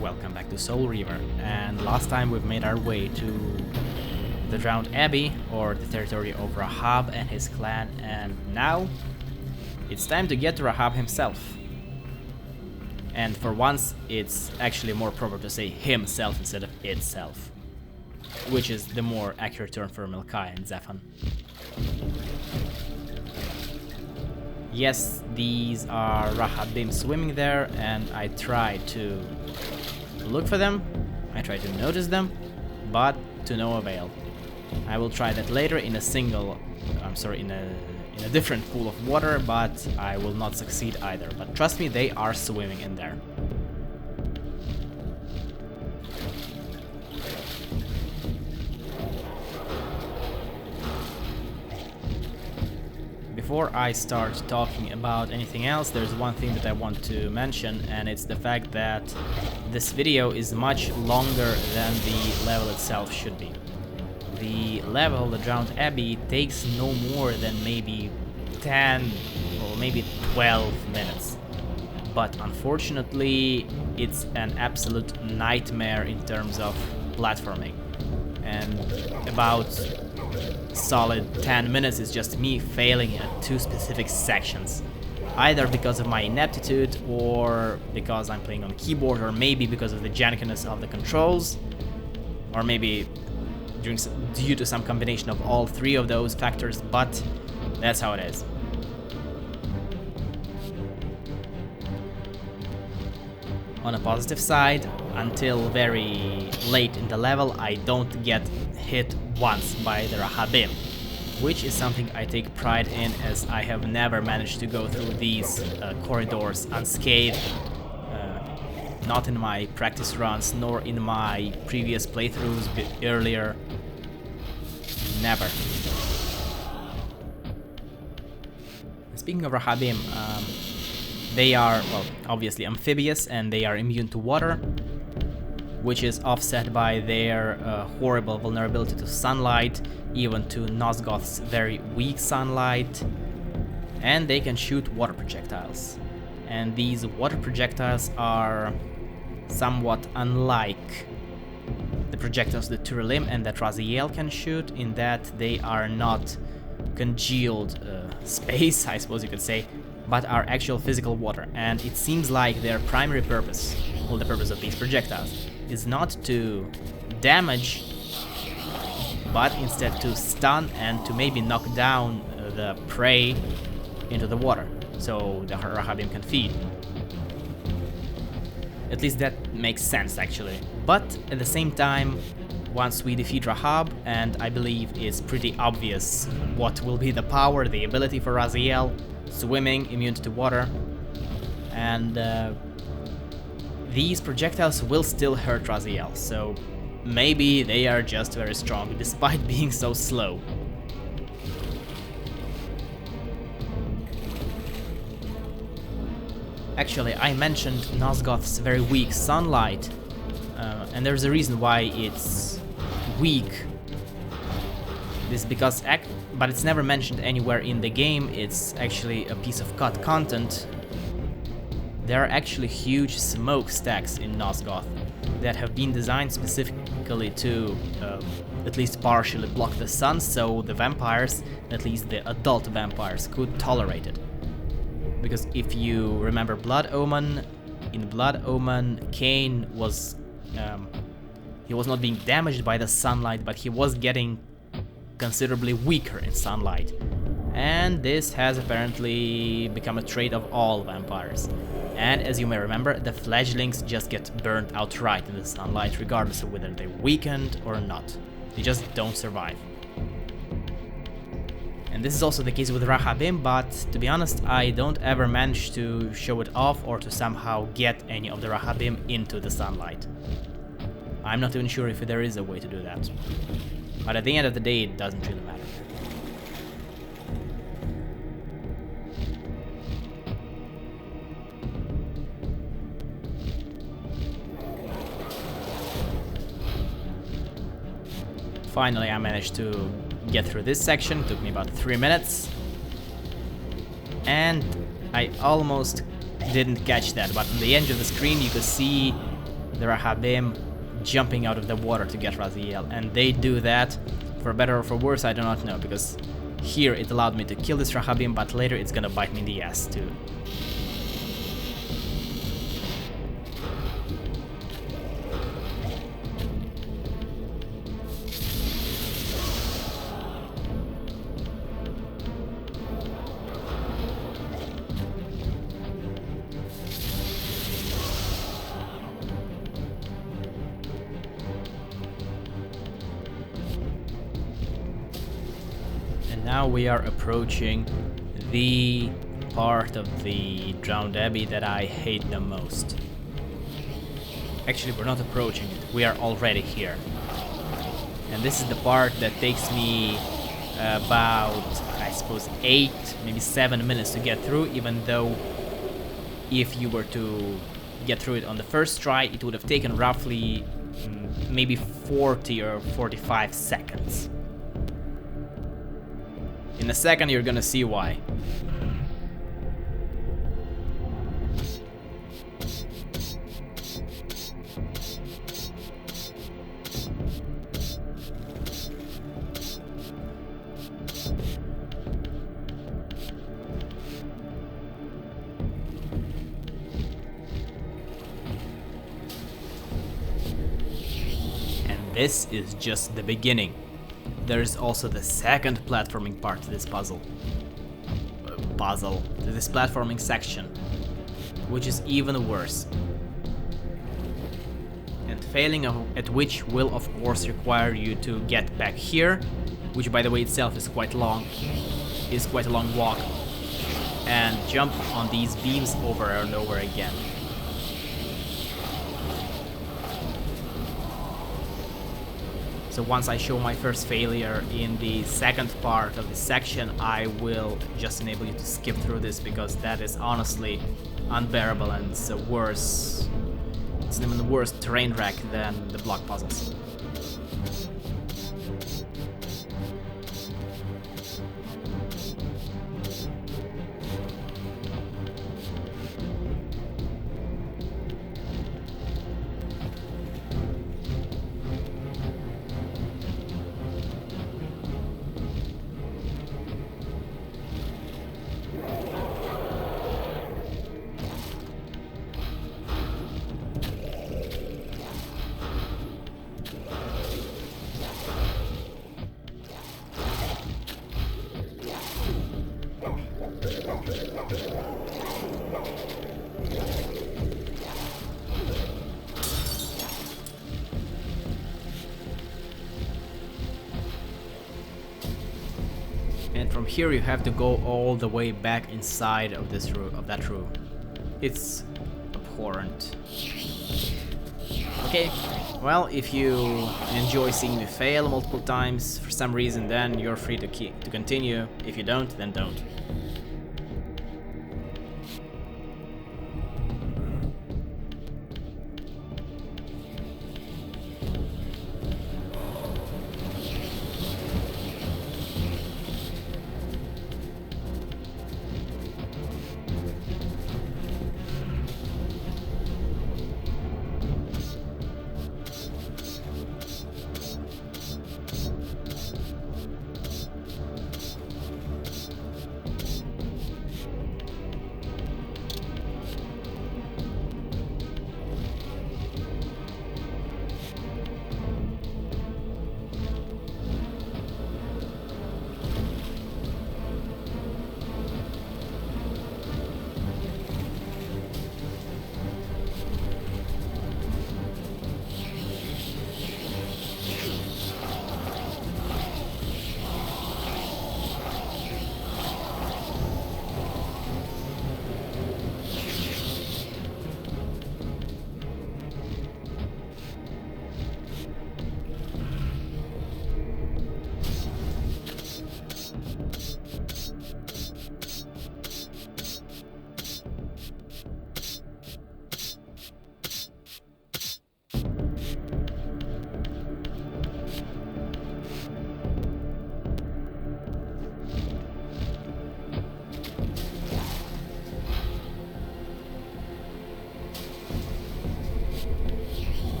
Welcome back to Soul Reaver, and last time we've made our way to the Drowned Abbey, or the territory of Rahab and his clan, and now it's time to get to Rahab himself. And for once, it's actually more proper to say himself instead of itself, which is the more accurate term for Milkai and Zephan. Yes, these are Rahabim swimming there, and I try to look for them, I try to notice them, but to no avail. I will try that later in a different pool of water, but I will not succeed either. But trust me, they are swimming in there. Before I start talking about anything else, there's one thing that I want to mention, and it's the fact that this video is much longer than the level itself should be. The level, the Drowned Abbey, takes no more than maybe 10 or maybe 12 minutes. But unfortunately, it's an absolute nightmare in terms of platforming. And about solid 10 minutes is just me failing at two specific sections, either because of my ineptitude or because I'm playing on keyboard, or maybe because of the jankiness of the controls, or maybe due to some combination of all three of those factors, but that's how it is. On a positive side, until very late in the level, I don't get hit once by the Rahabim, which is something I take pride in, as I have never managed to go through these corridors unscathed, not in my practice runs, nor in my previous playthroughs earlier. Never. Speaking of Rahabim, they are, well, obviously amphibious, and they are immune to water, which is offset by their horrible vulnerability to sunlight, even to Nosgoth's very weak sunlight, and they can shoot water projectiles. And these water projectiles are somewhat unlike the projectiles that Turilim and that Raziel can shoot, in that they are not congealed space, I suppose you could say, but are actual physical water. And it seems like their primary purpose, well, the purpose of these projectiles, is not to damage, but instead to stun and to maybe knock down the prey into the water, so the Rahabim can feed. At least that makes sense, actually. But at the same time, once we defeat Rahab, and I believe it's pretty obvious what will be the power, the ability for Raziel, swimming, immune to water, and these projectiles will still hurt Raziel, so maybe they are just very strong despite being so slow. Actually, I mentioned Nosgoth's very weak sunlight, and there's a reason why it's weak. This is because, but it's never mentioned anywhere in the game. It's actually a piece of cut content. There are actually huge smokestacks in Nosgoth that have been designed specifically to at least partially block the sun, so the vampires, at least the adult vampires, could tolerate it. Because if you remember Blood Omen, in Blood Omen, Kain was he was not being damaged by the sunlight, but he was getting considerably weaker in sunlight. And this has apparently become a trait of all vampires. And as you may remember, the fledglings just get burnt outright in the sunlight, regardless of whether they're weakened or not. They just don't survive. And this is also the case with Rahabim, but to be honest, I don't ever manage to show it off or to somehow get any of the Rahabim into the sunlight. I'm not even sure if there is a way to do that. But at the end of the day, it doesn't really matter. Finally, I managed to get through this section. It took me about 3 minutes. And I almost didn't catch that, but on the edge of the screen you could see the Rahabim jumping out of the water to get Raziel, and they do that for better or for worse, I do not know, because here it allowed me to kill this Rahabim, but later it's gonna bite me in the ass too. Now we are approaching the part of the Drowned Abbey that I hate the most. Actually, we're not approaching it, we are already here. And this is the part that takes me about, I suppose, 8, maybe 7 minutes to get through, even though if you were to get through it on the first try, it would have taken roughly maybe 40 or 45 seconds. In a second, you're gonna see why. And this is just the beginning. There's also the second platforming part to this puzzle. To this platforming section, which is even worse. And failing at which will of course require you to get back here, which by the way itself is quite long, quite a long walk, and jump on these beams over and over again. So once I show my first failure in the second part of this section, I will just enable you to skip through this, because that is honestly unbearable, and it's an even worse train wreck than the block puzzles. And from here you have to go all the way back inside of this room, of that room. It's abhorrent. Okay, well, if you enjoy seeing me fail multiple times for some reason, then you're free to continue. If you don't, then don't.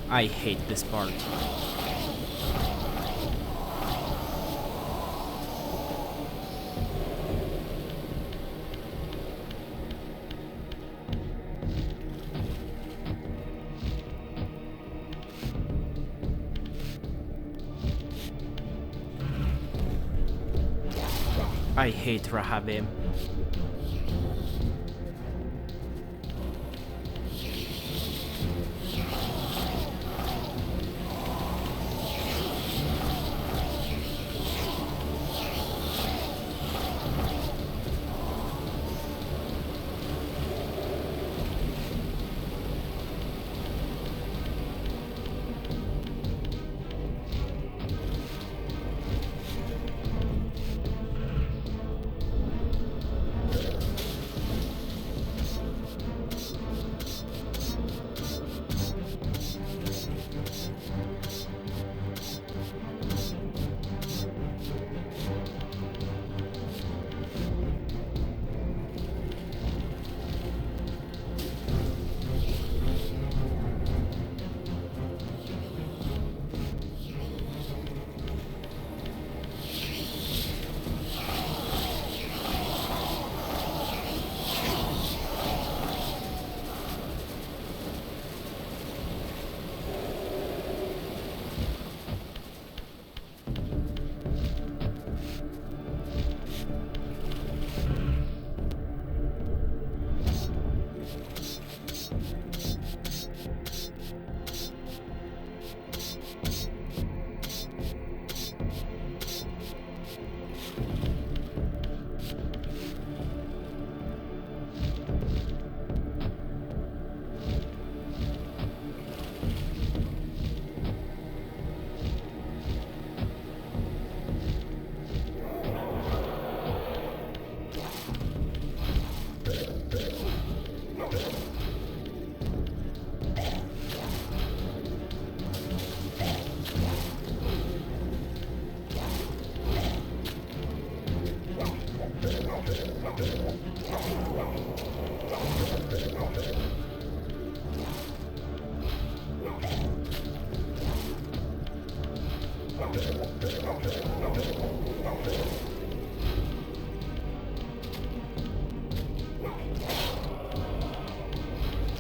I hate this part. I hate Rahab.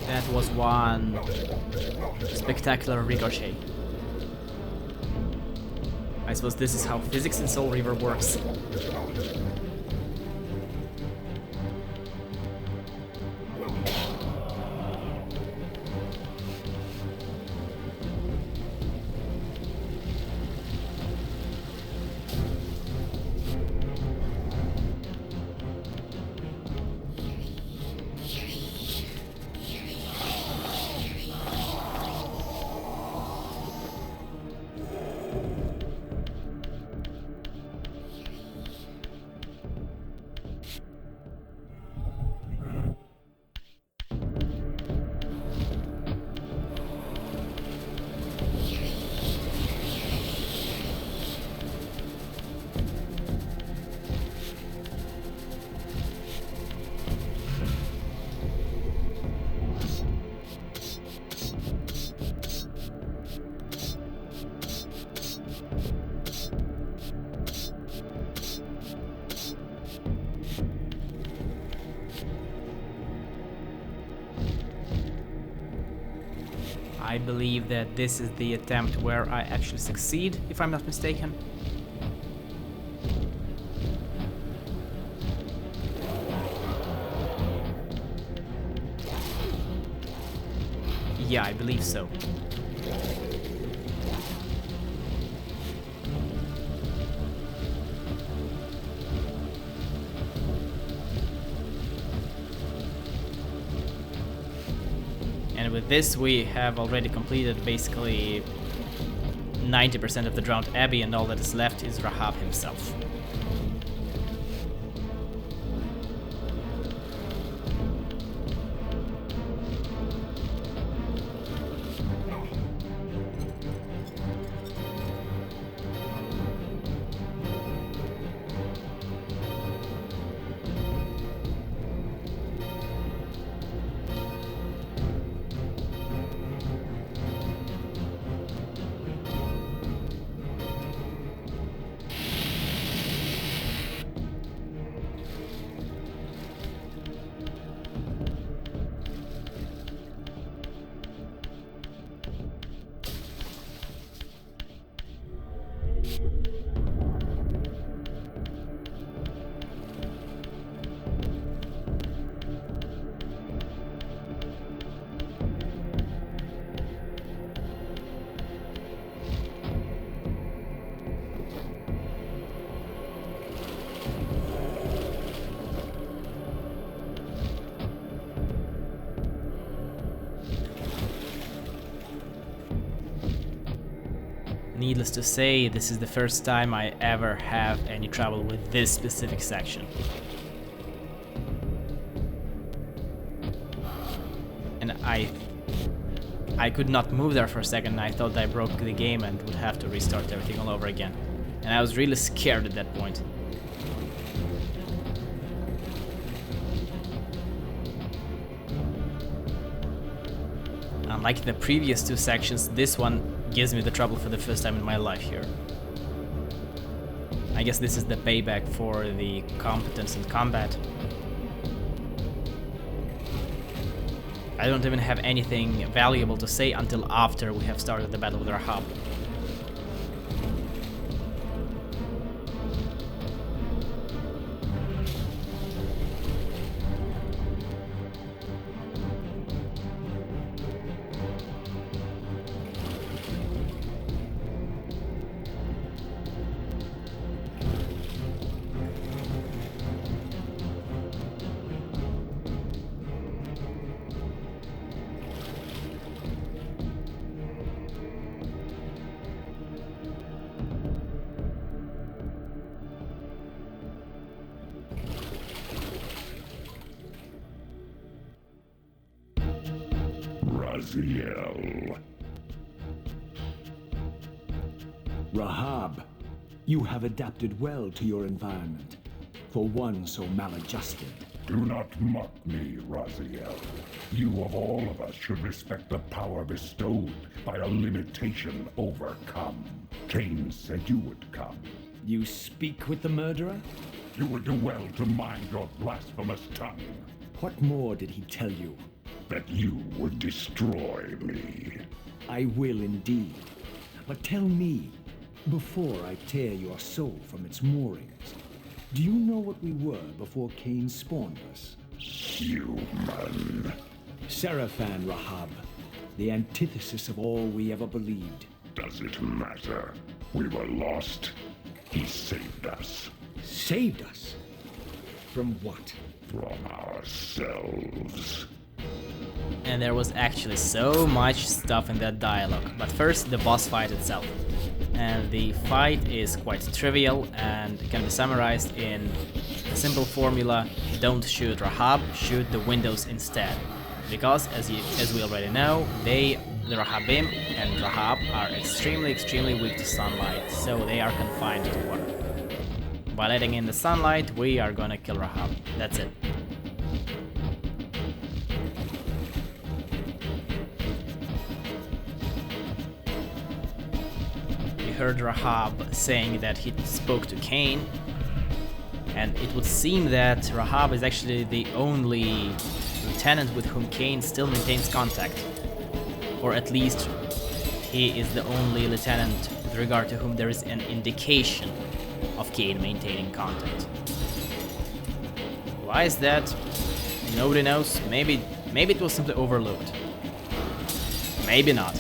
That was one spectacular ricochet. I suppose this is how physics in Soul Reaver works. I believe that this is the attempt where I actually succeed, if I'm not mistaken. Yeah, I believe so. And with this, we have already completed basically 90% of the drowned Abbey, and all that is left is Rahab himself. Needless to say, this is the first time I ever have any trouble with this specific section. And I could not move there for a second. I thought I broke the game and would have to restart everything all over again. And I was really scared at that point. Unlike the previous two sections, this one gives me the trouble for the first time in my life here. I guess this is the payback for the competence in combat. I don't even have anything valuable to say until after we have started the battle with Rahab. Rahab, you have adapted well to your environment, for one so maladjusted. Do not mock me, Raziel. You of all of us should respect the power bestowed by a limitation overcome. Kain said you would come. You speak with the murderer? You would do well to mind your blasphemous tongue. What more did he tell you? That you would destroy me. I will indeed. But tell me, before I tear your soul from its moorings, do you know what we were before Kain spawned us? Human. Seraphan, Rahab, the antithesis of all we ever believed. Does it matter? We were lost. He saved us. Saved us? From what? From ourselves. And there was actually so much stuff in that dialogue. But first, the boss fight itself. And the fight is quite trivial and can be summarized in a simple formula: don't shoot Rahab, shoot the windows instead. Because, as we already know, the Rahabim and Rahab are extremely weak to sunlight, so they are confined to water. By letting in the sunlight, we are gonna kill Rahab. That's it. Heard Rahab saying that he spoke to Kain, and it would seem that Rahab is actually the only lieutenant with whom Kain still maintains contact, or at least he is the only lieutenant with regard to whom there is an indication of Kain maintaining contact. Why is that? Nobody knows. Maybe it was simply overlooked. Maybe not.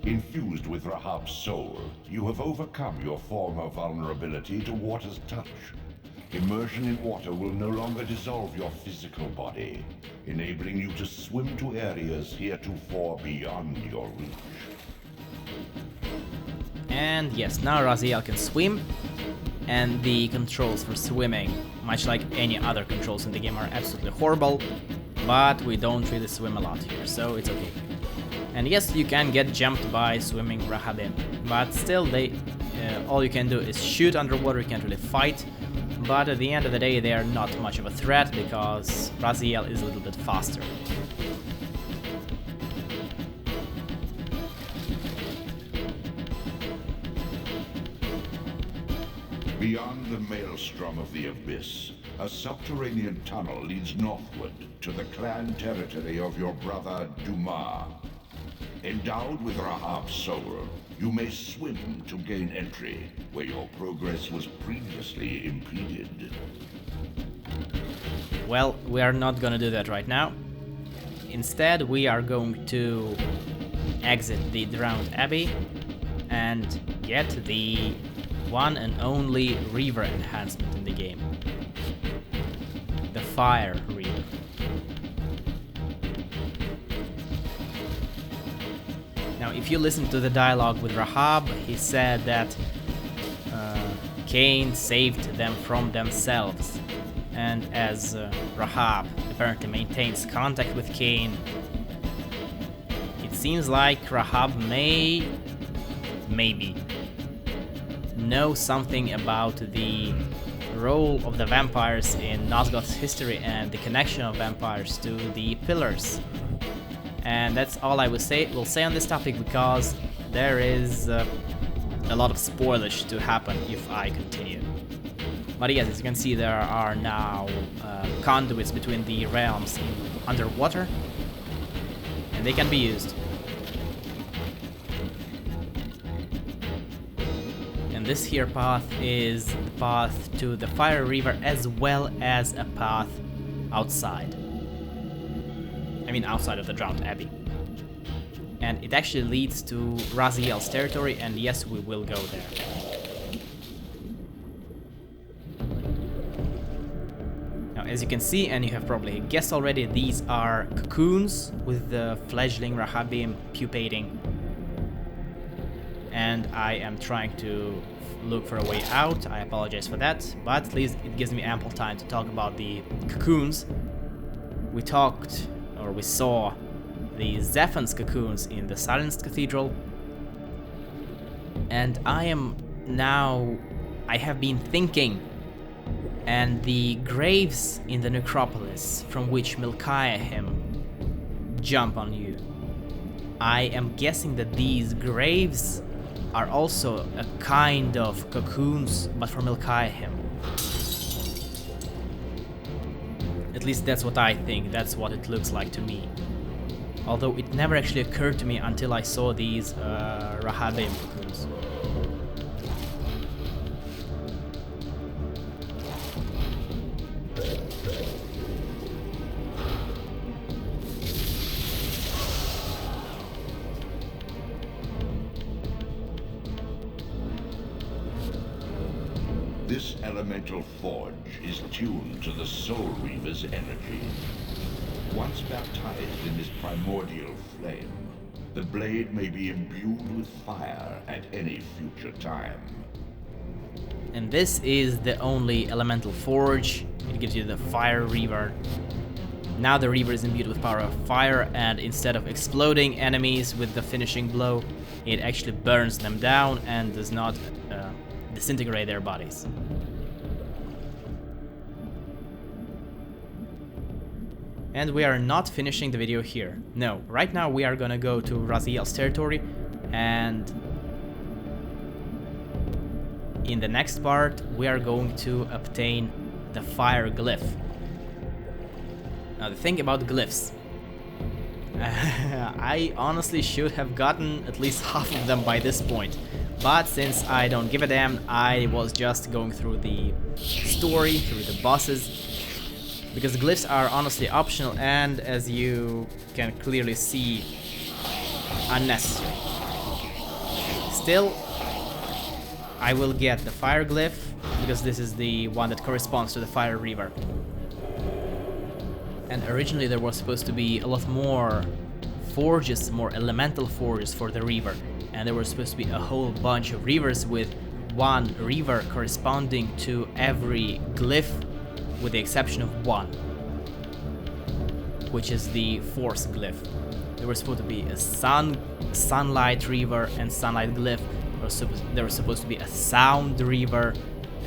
Infused with Rahab's soul, you have overcome your former vulnerability to water's touch. Immersion in water will no longer dissolve your physical body, enabling you to swim to areas heretofore beyond your reach. And yes, now Raziel can swim, and the controls for swimming, much like any other controls in the game, are absolutely horrible, but we don't really swim a lot here, so it's okay. And yes, you can get jumped by swimming Rahabim, but still, all you can do is shoot underwater. You can't really fight, but at the end of the day, they are not much of a threat because Raziel is a little bit faster. Beyond the maelstrom of the abyss, a subterranean tunnel leads northward to the clan territory of your brother Dumas. Endowed with Rahab's soul, you may swim to gain entry, where your progress was previously impeded. Well, we are not gonna do that right now. Instead, we are going to exit the Drowned Abbey and get the one and only Reaver enhancement in the game. The Fire Reaver. Now, if you listen to the dialogue with Rahab, he said that Kain saved them from themselves. And as Rahab apparently maintains contact with Kain, it seems like Rahab maybe know something about the role of the vampires in Nosgoth's history and the connection of vampires to the pillars. And that's all I will say on this topic, because there is a lot of spoilage to happen if I continue. But yes, as you can see, there are now conduits between the realms underwater, and they can be used. And this here path is the path to the Fire Reaver, as well as a path outside. I mean, outside of the Drowned Abbey. And it actually leads to Raziel's territory, and yes, we will go there. As you can see, and you have probably guessed already, these are cocoons with the fledgling Rahabim pupating. And I am trying to look for a way out. I apologize for that, but at least it gives me ample time to talk about the cocoons. We saw the Zephon's cocoons in the Silenced Cathedral. And I have been thinking, and the graves in the necropolis from which Milcaihim jump on you, I am guessing that these graves are also a kind of cocoons, but for Milcaihim. At least that's what I think, that's what it looks like to me. Although it never actually occurred to me until I saw these Rahabim cocoons. This elemental forge is tuned to the Soul Reaver's energy. Once baptized in this primordial flame, the blade may be imbued with fire at any future time. And this is the only elemental forge. It gives you the Fire Reaver. Now the Reaver is imbued with power of fire, and instead of exploding enemies with the finishing blow, it actually burns them down and does not disintegrate their bodies. And we are not finishing the video here. No, right now we are gonna go to Raziel's territory, and in the next part we are going to obtain the Fire Glyph. Now the thing about glyphs, I honestly should have gotten at least half of them by this point, but since I don't give a damn, I was just going through the story, through the bosses, because glyphs are honestly optional and, as you can clearly see, unnecessary. Still, I will get the Fire Glyph, because this is the one that corresponds to the Fire Reaver. And originally there was supposed to be a lot more forges, more elemental forges for the Reaver, and there was supposed to be a whole bunch of Reavers with one Reaver corresponding to every glyph, with the exception of one, which is the Force Glyph. There was supposed to be a Sunlight Reaver and Sunlight Glyph. There was supposed to be a Sound Reaver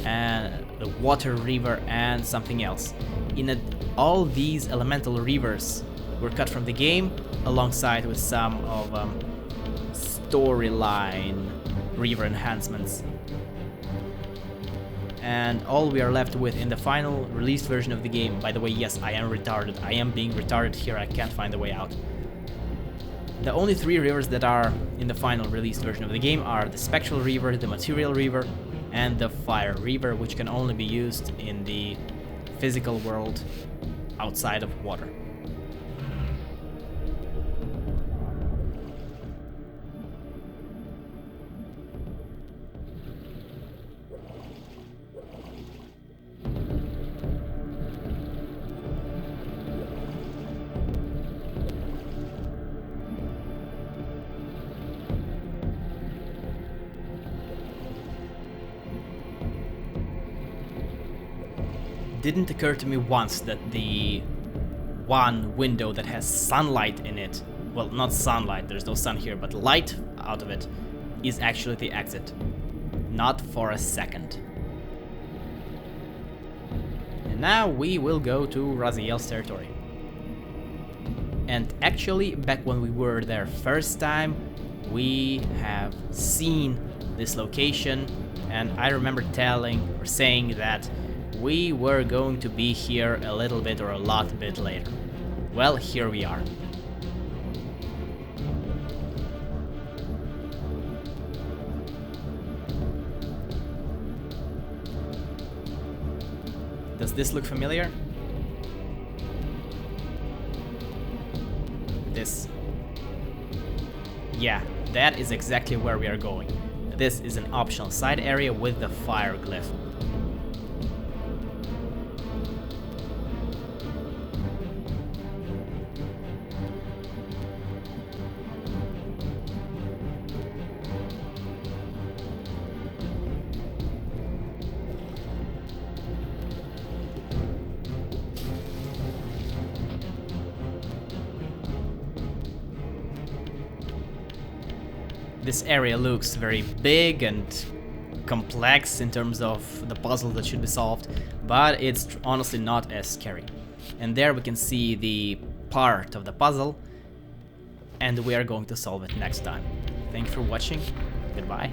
and the Water Reaver and something else. All these elemental Reavers were cut from the game, alongside with some of storyline Reaver enhancements. and all we are left with in the final released version of the game. By the way, yes, I am retarded. I am being retarded here. I can't find a way out. The only 3 Reavers that are in the final released version of the game are the Spectral Reaver, the Material Reaver, and the Fire Reaver, which can only be used in the physical world outside of water. Didn't occur to me once that the one window that has sunlight in it, well, not sunlight, there's no sun here, but light out of it, is actually the exit. Not for a second. And now we will go to Raziel's territory. And actually, back when we were there first time, we have seen this location, and I remember telling or saying that we were going to be here a little bit or a lot bit later. Well, here we are. Does this look familiar? This. Yeah, that is exactly where we are going. This is an optional side area with the fire glyph. This area looks very big and complex in terms of the puzzle that should be solved, but it's honestly not as scary. And there we can see the part of the puzzle, and we are going to solve it next time. Thank you for watching. Goodbye.